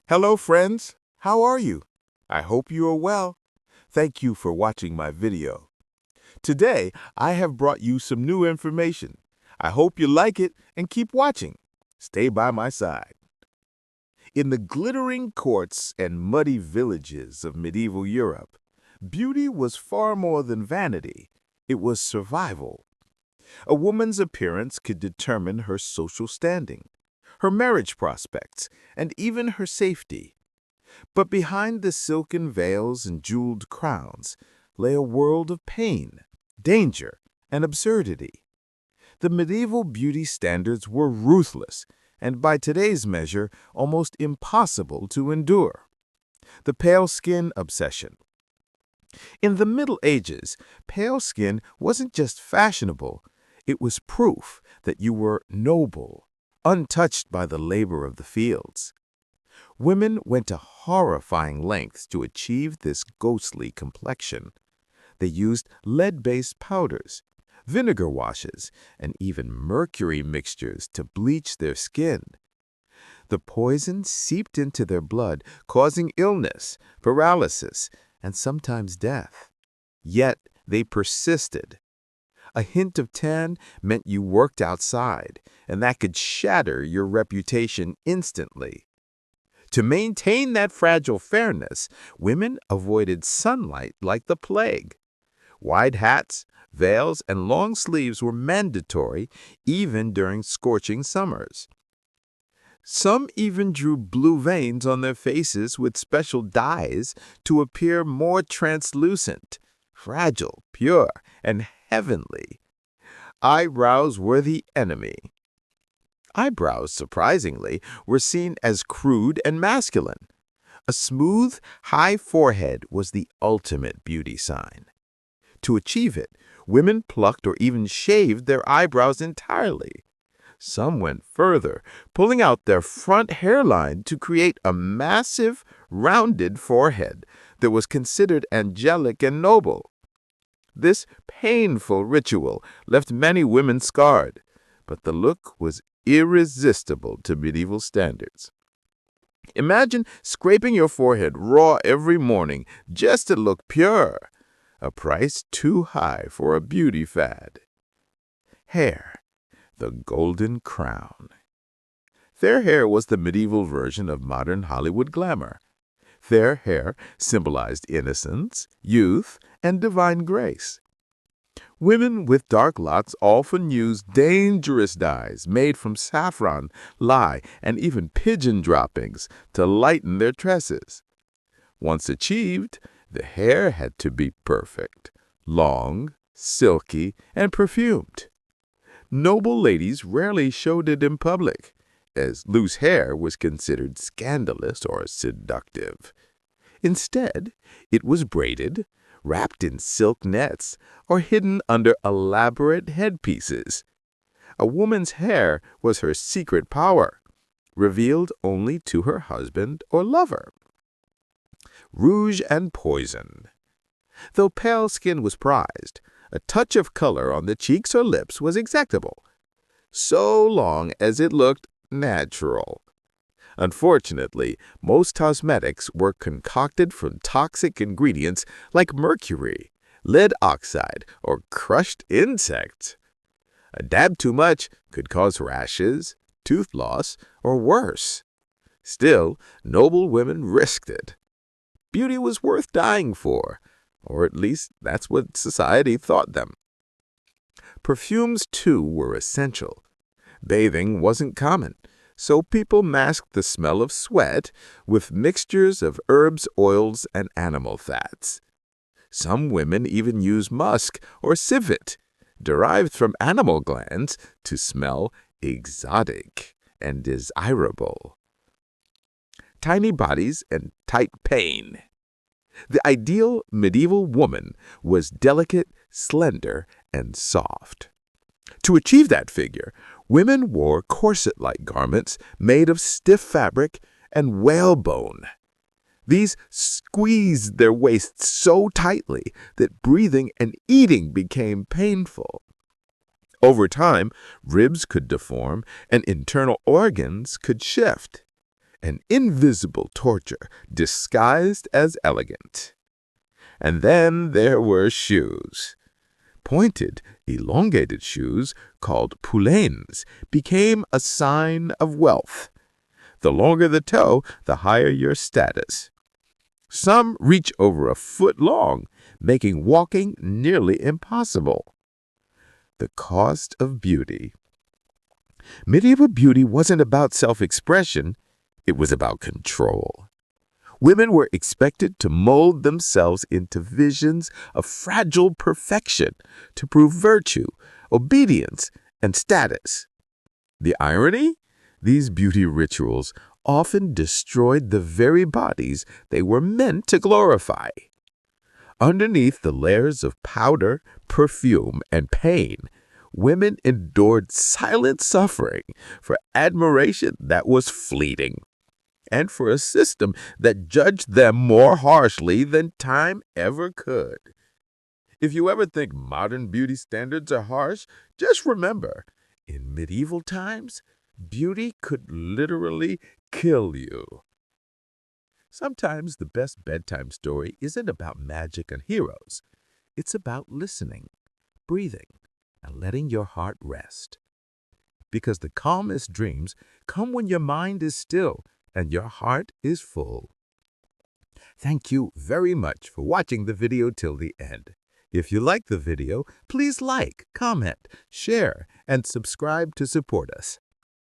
Hello friends, how are you? I hope you are well. Thank you for watching my video. Today, I have brought you some new information. I hope you like it and keep watching. Stay by my side. In the glittering courts and muddy villages of medieval Europe, beauty was far more than vanity. It was survival. A woman's appearance could determine her social standing, her marriage prospects, and even her safety. But behind the silken veils and jeweled crowns lay a world of pain, danger, and absurdity. The medieval beauty standards were ruthless and by today's measure almost impossible to endure. The pale skin obsession. In the Middle Ages, pale skin wasn't just fashionable, it was proof that you were noble, untouched by the labor of the fields. Women went to horrifying lengths to achieve this ghostly complexion. They used lead-based powders, vinegar washes, and even mercury mixtures to bleach their skin. The poison seeped into their blood, causing illness, paralysis, and sometimes death. Yet they persisted. A hint of tan meant you worked outside, and that could shatter your reputation instantly. To maintain that fragile fairness, women avoided sunlight like the plague. Wide hats, veils, and long sleeves were mandatory even during scorching summers. Some even drew blue veins on their faces with special dyes to appear more translucent, fragile, pure, and heavenly. Eyebrows were the enemy. Eyebrows, surprisingly, were seen as crude and masculine. A smooth, high forehead was the ultimate beauty sign. To achieve it, women plucked or even shaved their eyebrows entirely. Some went further, pulling out their front hairline to create a massive, rounded forehead that was considered angelic and noble. This painful ritual left many women scarred, but the look was irresistible to medieval standards. Imagine scraping your forehead raw every morning just to look pure, a price too high for a beauty fad. Hair, the golden crown. Fair hair was the medieval version of modern Hollywood glamour. Fair hair symbolized innocence, youth, and divine grace. Women with dark locks often used dangerous dyes made from saffron, lye, and even pigeon droppings to lighten their tresses. Once achieved, the hair had to be perfect, long, silky, and perfumed. Noble ladies rarely showed it in public, as loose hair was considered scandalous or seductive. Instead, it was braided, wrapped in silk nets, or hidden under elaborate headpieces. A woman's hair was her secret power, revealed only to her husband or lover. Rouge and poison. Though pale skin was prized, a touch of color on the cheeks or lips was acceptable, so long as it looked natural. Unfortunately, most cosmetics were concocted from toxic ingredients like mercury, lead oxide, or crushed insects. A dab too much could cause rashes, tooth loss, or worse. Still, noble women risked it. Beauty was worth dying for, or at least that's what society thought them. Perfumes, too, were essential. Bathing wasn't common, so people masked the smell of sweat with mixtures of herbs, oils, and animal fats. Some women even used musk or civet, derived from animal glands, to smell exotic and desirable. Tiny bodies and tight pain. The ideal medieval woman was delicate, slender, and soft. To achieve that figure, women wore corset-like garments made of stiff fabric and whalebone. These squeezed their waists so tightly that breathing and eating became painful. Over time, ribs could deform and internal organs could shift. an invisible torture disguised as elegant. And then there were shoes. Pointed, elongated shoes, called poulaines, became a sign of wealth. The longer the toe, the higher your status. Some reach over a foot long, making walking nearly impossible. The cost of beauty. Medieval beauty wasn't about self-expression, it was about control. Women were expected to mold themselves into visions of fragile perfection to prove virtue, obedience, and status. The irony? These beauty rituals often destroyed the very bodies they were meant to glorify. Underneath the layers of powder, perfume, and pain, women endured silent suffering for admiration that was fleeting, and for a system that judged them more harshly than time ever could. If you ever think modern beauty standards are harsh, just remember, in medieval times, beauty could literally kill you. Sometimes the best bedtime story isn't about magic and heroes. It's about listening, breathing, and letting your heart rest. Because the calmest dreams come when your mind is still and your heart is full. Thank you very much for watching the video till the end. If you like the video, please like, comment, share, and subscribe to support us.